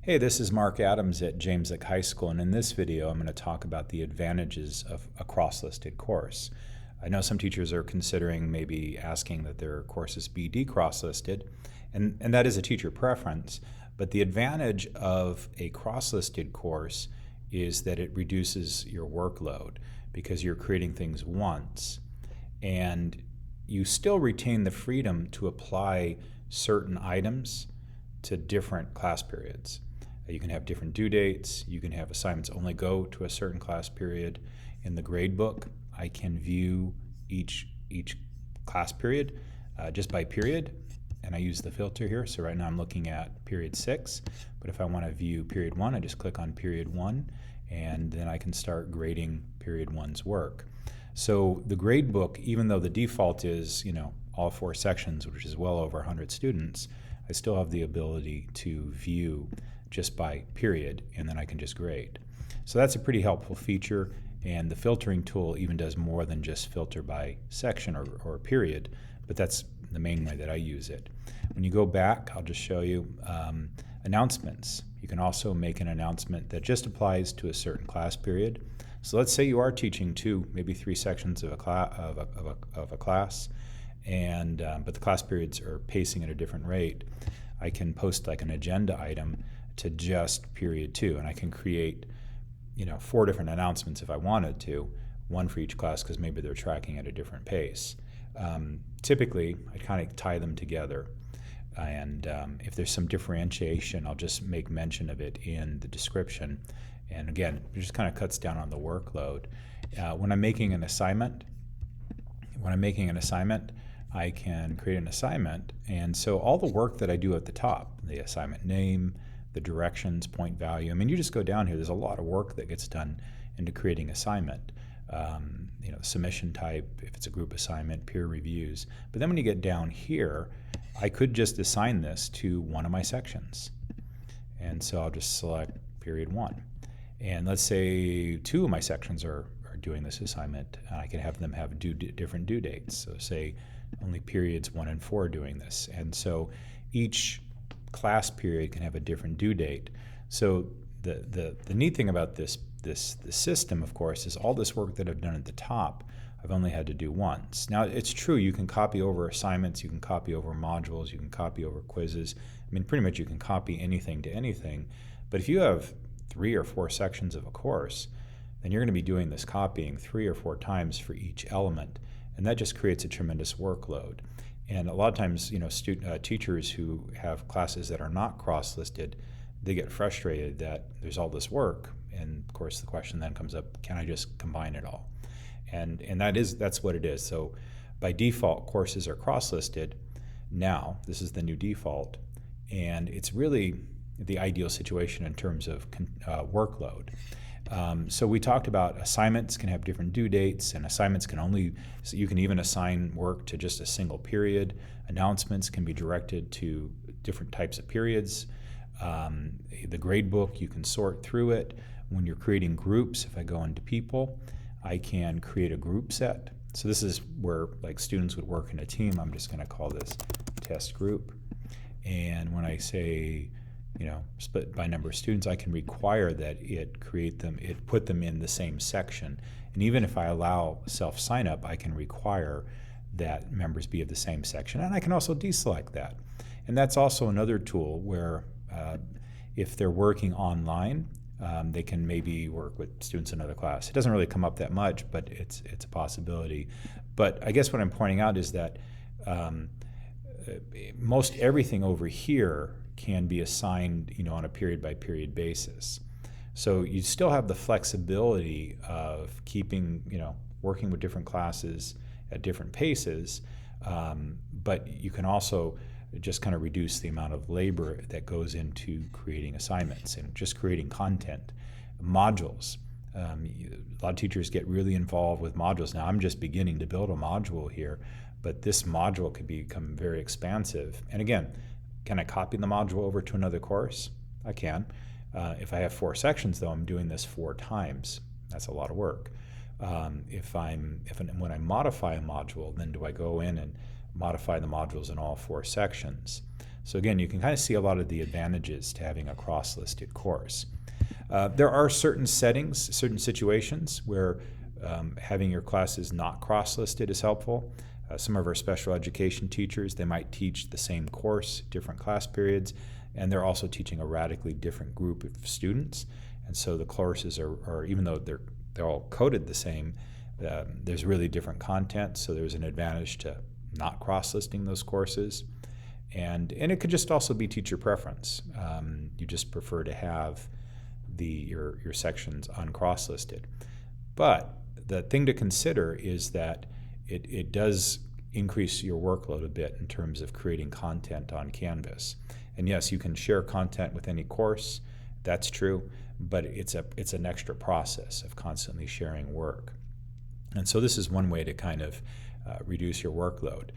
Hey, this is Mark Adams at James Lick High School, and in this video I'm going to talk about the advantages of a cross-listed course. I know some teachers are considering maybe asking that their courses be decross-listed, and that is a teacher preference, but the advantage of a cross-listed course is that it reduces your workload because you're creating things once, and you still retain the freedom to apply certain items to different class periods. You can have different due dates. You can have assignments only go to a certain class period. In the gradebook, I can view each class period just by period, and I use the filter here. So right now I'm looking at period 6, but if I want to view period 1, I just click on period 1, and then I can start grading period 1's work. So the gradebook, even though the default is, all 4 sections, which is well over 100 students, I still have the ability to view just by period, and then I can just grade. So that's a pretty helpful feature, and the filtering tool even does more than just filter by section or period, but that's the main way that I use it. When you go back, I'll just show you announcements. You can also make an announcement that just applies to a certain class period. So let's say you are teaching 2, maybe 3 sections of a class, and but the class periods are pacing at a different rate. I can post like an agenda item to just period 2, and I can create 4 different announcements if I wanted to, 1 for each class because maybe they're tracking at a different pace. Typically, I kind of tie them together, and if there's some differentiation, I'll just make mention of it in the description. And again, it just kind of cuts down on the workload. When I'm making an assignment, I can create an assignment, and so all the work that I do at the top, the assignment name, the directions, point value, you just go down here, there's a lot of work that gets done into creating assignment. Submission type, if it's a group assignment, peer reviews. But then when you get down here, I could just assign this to one of my sections. And so I'll just select period 1. And let's say 2 of my sections are doing this assignment, and I can have them have different due dates. So say only periods 1 and 4 are doing this. And so each class period can have a different due date. So the neat thing about this system, of course, is all this work that I've done at the top, I've only had to do once. Now, it's true, you can copy over assignments, you can copy over modules, you can copy over quizzes. Pretty much you can copy anything to anything. But if you have 3 or 4 sections of a course, then you're going to be doing this copying 3 or 4 times for each element, and that just creates a tremendous workload. And a lot of times, teachers who have classes that are not cross-listed, they get frustrated that there's all this work, and of course the question then comes up, can I just combine it all? And that's what it is. So by default, courses are cross-listed. Now, this is the new default, and it's really the ideal situation in terms of workload. So we talked about assignments can have different due dates, and assignments so you can even assign work to just a single period. Announcements can be directed to different types of periods. The gradebook, you can sort through it. When you're creating groups, if I go into people, I can create a group set. So this is where students would work in a team. I'm just going to call this test group. And when I say split by number of students, I can require that it put them in the same section. And even if I allow self-sign up, I can require that members be of the same section. And I can also deselect that. And that's also another tool where if they're working online, they can maybe work with students in another class. It doesn't really come up that much, but it's a possibility. But I guess what I'm pointing out is that most everything over here can be assigned, on a period-by-period basis. So you still have the flexibility of keeping, working with different classes at different paces, but you can also just kind of reduce the amount of labor that goes into creating assignments and just creating content. Modules. A lot of teachers get really involved with modules. Now, I'm just beginning to build a module here, but this module could become very expansive. And again, can I copy the module over to another course? I can. If I have 4 sections, though, I'm doing this 4 times. That's a lot of work. When I modify a module, then do I go in and modify the modules in all 4 sections? So again, you can kind of see a lot of the advantages to having a cross-listed course. There are certain settings, certain situations where having your classes not cross-listed is helpful. Some of our special education teachers, they might teach the same course, different class periods, and they're also teaching a radically different group of students. And so the courses are even though they're all coded the same, there's really different content, so there's an advantage to not cross-listing those courses. And it could just also be teacher preference. You just prefer to have your sections uncross-listed. But the thing to consider is that it does increase your workload a bit in terms of creating content on Canvas. And yes, you can share content with any course, that's true, but it's an extra process of constantly sharing work. And so this is one way to kind of reduce your workload.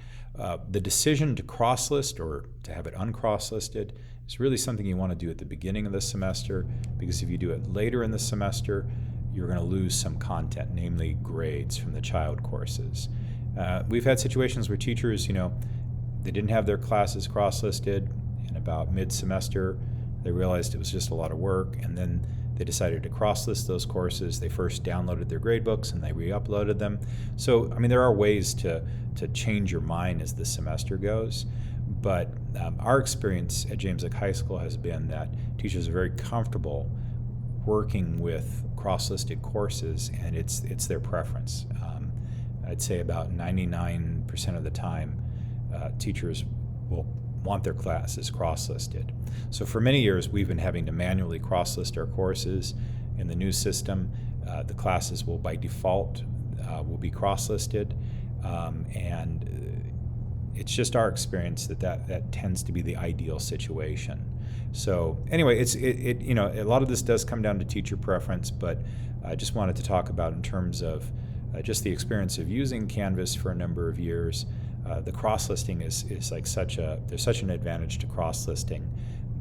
The decision to cross-list or to have it uncross-listed is really something you want to do at the beginning of the semester, because if you do it later in the semester, you're going to lose some content, namely grades from the child courses. We've had situations where teachers, they didn't have their classes cross-listed, and about mid-semester they realized it was just a lot of work, and then they decided to cross-list those courses. They first downloaded their gradebooks and they re-uploaded them. So, there are ways to change your mind as the semester goes, but our experience at James Lake High School has been that teachers are very comfortable working with cross-listed courses, and it's their preference. I'd say about 99% of the time, teachers will want their classes cross-listed. So for many years, we've been having to manually cross-list our courses. In the new system, the classes will by default will be cross-listed, and it's just our experience that tends to be the ideal situation. So anyway, a lot of this does come down to teacher preference, but I just wanted to talk about in terms of just the experience of using Canvas for a number of years. The cross-listing is like there's such an advantage to cross-listing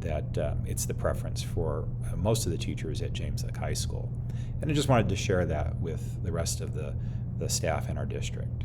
that it's the preference for most of the teachers at James Lake High School. And I just wanted to share that with the rest of the staff in our district.